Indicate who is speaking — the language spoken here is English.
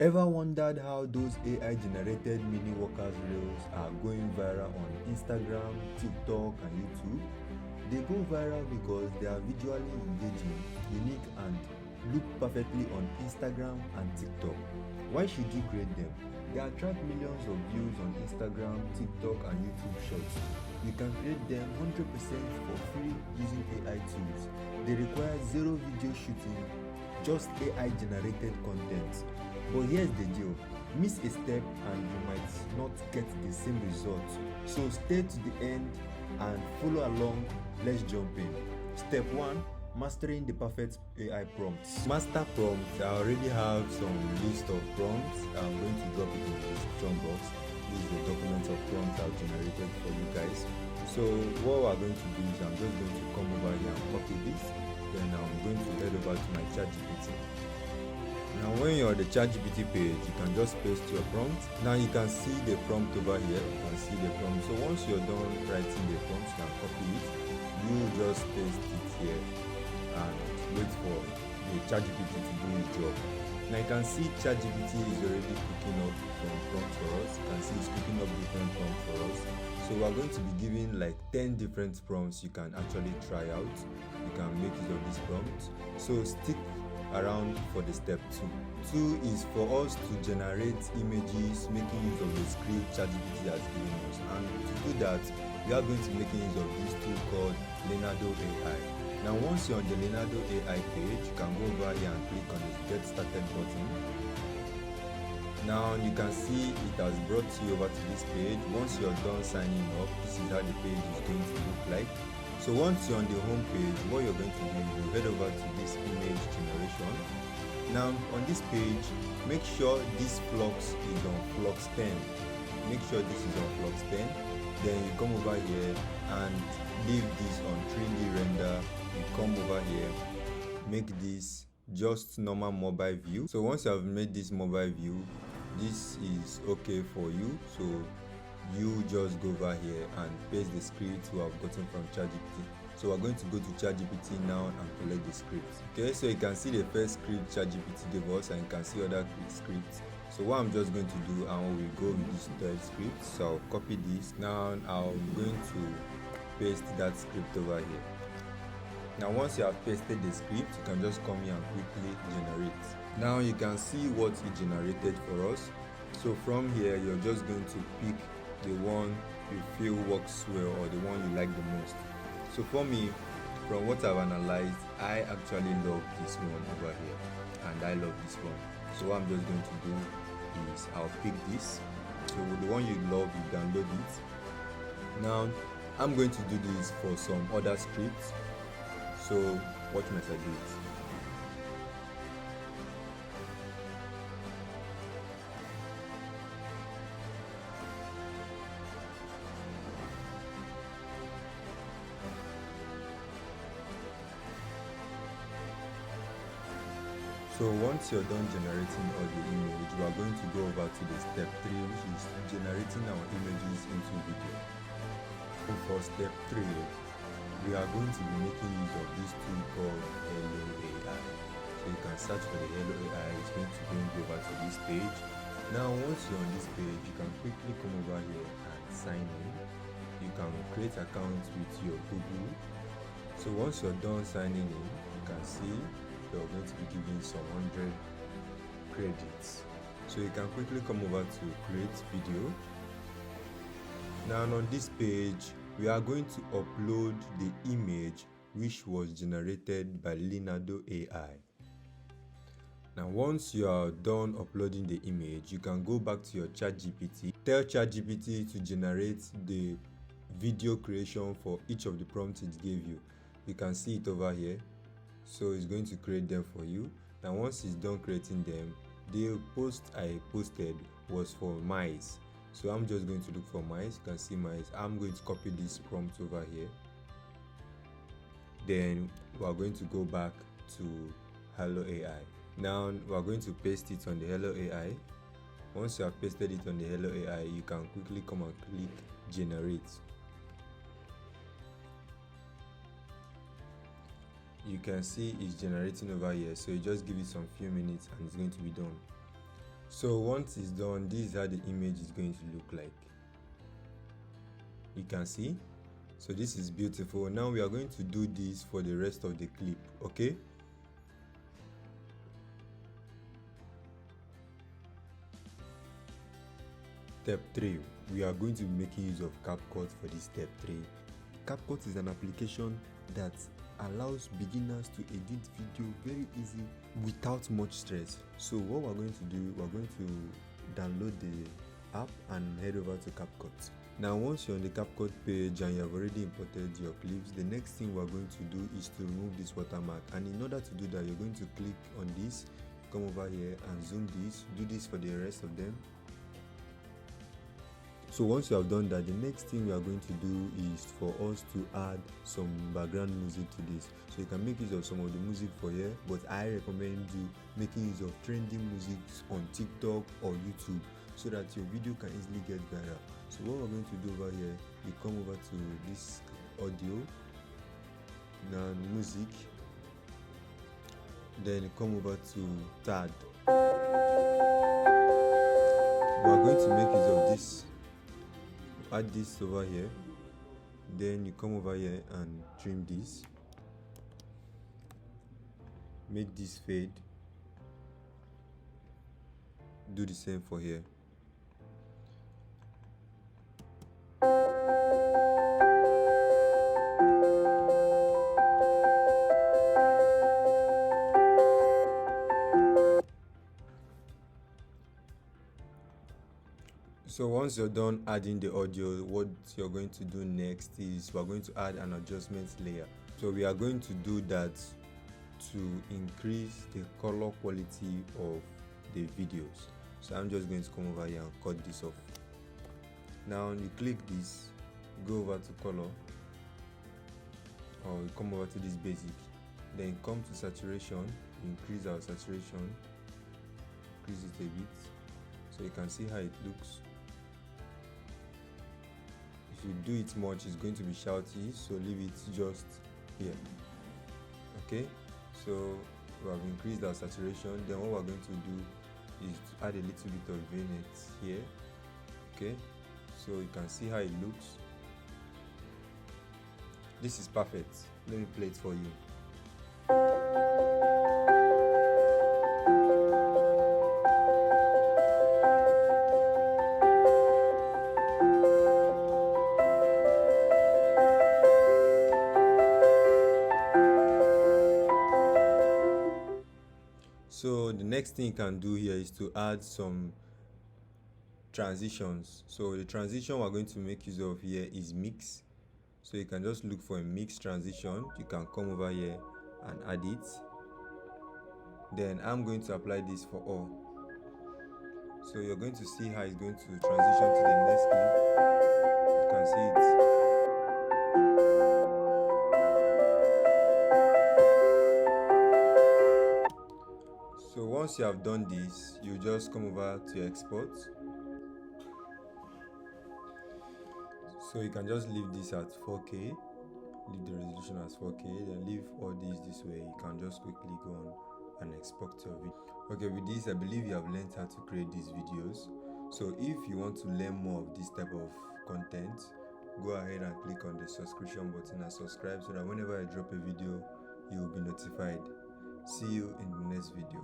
Speaker 1: Ever wondered how those AI generated mini workers reels are going viral on Instagram, TikTok, and YouTube? They go viral because they are visually engaging, unique, and look perfectly on Instagram and TikTok. Why should you create them? They attract millions of views on Instagram, TikTok, and YouTube Shorts. You can create them 100% for free using AI tools. They require zero video shooting, just AI generated content. But here's the deal, miss a step and you might not get the same result. So stay to the end and follow along. Let's jump in. Step 1, mastering the perfect AI prompts. Master prompts. I already have some list of prompts. I'm going to drop it in the description box. This is the document of prompts I've generated for you guys. So what we're going to do is I'm just going to come over here and copy this. Then I'm going to head over to my ChatGPT. Now when you're on the ChatGPT page, you can just paste your prompt. Now you can see the prompt over here. You can see the prompt. So once you're done writing the prompt, you can copy it. You just paste it here and wait for the ChatGPT to do its job. Now you can see ChatGPT is already picking up some prompts for us. You can see it's picking up different prompts for us. So we're going to be giving like 10 different prompts you can actually try out. You can make use of this prompt. So stick around for the step 2. 2 is for us to generate images making use of the script ChatGPT has given us, and to do that we are going to be making use of this tool called Leonardo AI. Now once you're on the Leonardo AI page, you can go over here and click on the get started button. Now you can see it has brought you over to this page. Once you're done signing up, this is how the page is going to look like. So once you're on the home page, what you're going to do is you head over to this image generation. Now on this page, make sure this flux is on flux 10. Make sure this is on flux 10. Then you come over here and leave this on 3D render. You come over here, make this just normal mobile view. So once you have made this mobile view, this is okay for you. So you just go over here and paste the script you have gotten from ChatGPT. So we're going to go to ChatGPT now and collect the script. Okay, so you can see the first script ChatGPT gave us, and you can see other scripts. So what I'm just going to do, I will go with this third script. So I'll copy this. Now I'm going to paste that script over here. Now once you have pasted the script, you can just come here and quickly generate. Now you can see what it generated for us. So from here, you're just going to pick the one you feel works well or the one you like the most. So for me, from what I've analyzed, I actually love this one over here, and I love this one. So what I'm just going to do is I'll pick this. So the one you love, you download it. Now I'm going to do this for some other scripts. So watch me as I do it. So once you're done generating all the image, we are going to go over to the step 3, which is generating our images into video. So for step 3, we are going to be making use of this tool called Hello AI. So you can search for the Hello AI. It's going to bring you over to this page. Now once you're on this page, you can quickly come over here and sign in. You can create accounts with your Google. So once you're done signing in, you can see you're going to be given some 100 credits. So you can quickly come over to create video. Now on this page, we are going to upload the image which was generated by Leonardo AI. Now once you are done uploading the image, you can go back to your ChatGPT. Tell ChatGPT to generate the video creation for each of the prompts it gave you. You can see it over here. So it's going to create them for you. Now once it's done creating them, the post I posted was for mice. So I'm just going to look for mice. You can see mice. I'm going to copy this prompt over here. Then we're going to go back to Hello AI. Now we're going to paste it on the Hello AI. Once you have pasted it on the Hello AI, you can quickly come and click generate. You can see it's generating over here, so you just give it some few minutes and it's going to be done. So once it's done, this is how the image is going to look like. You can see. So this is beautiful. Now we are going to do this for the rest of the clip, okay? Step 3, we are going to be making use of CapCut for this step 3. CapCut is an application that allows beginners to edit video very easy without much stress. So what we're going to do, we're going to download the app and head over to CapCut. Now once you're on the CapCut page and you have already imported your clips, the next thing we're going to do is to remove this watermark, and in order to do that, you're going to click on this, come over here and zoom this, do this for the rest of them. So once you have done that, the next thing we are going to do is for us to add some background music to this. So you can make use of some of the music for here, but I recommend you making use of trending music on TikTok or YouTube so that your video can easily get viral. So what we're going to do over here, you come over to this audio, now music, then you come over to TAD. We are going to make use of this. Add this over here, then you come over here and trim this, make this fade, do the same for here. So once you're done adding the audio, what you're going to do next is we're going to add an adjustment layer. So we are going to do that to increase the color quality of the videos. So I'm just going to come over here and cut this off. Now you click this, go over to color, or you come over to this basic, then come to saturation, increase our saturation, increase it a bit so you can see how it looks. If you do it much, it's going to be shouty, so leave it just here. Okay, so we have increased our saturation. Then what we're going to do is to add a little bit of vignette here. Okay, so you can see how it looks. This is perfect. Let me play it for you. So the next thing you can do here is to add some transitions. So the transition we're going to make use of here is mix. So you can just look for a mix transition. You can come over here and add it. Then I'm going to apply this for all. So you're going to see how it's going to transition to the next clip. You can see it. So once you have done this, you just come over to export. So you can just leave this at 4K, leave the resolution as 4K, then leave all this way. You can just quickly go on and export your video. Okay, with this, I believe you have learned how to create these videos. So if you want to learn more of this type of content, go ahead and click on the subscription button and subscribe so that whenever I drop a video, you will be notified. See you in the next video.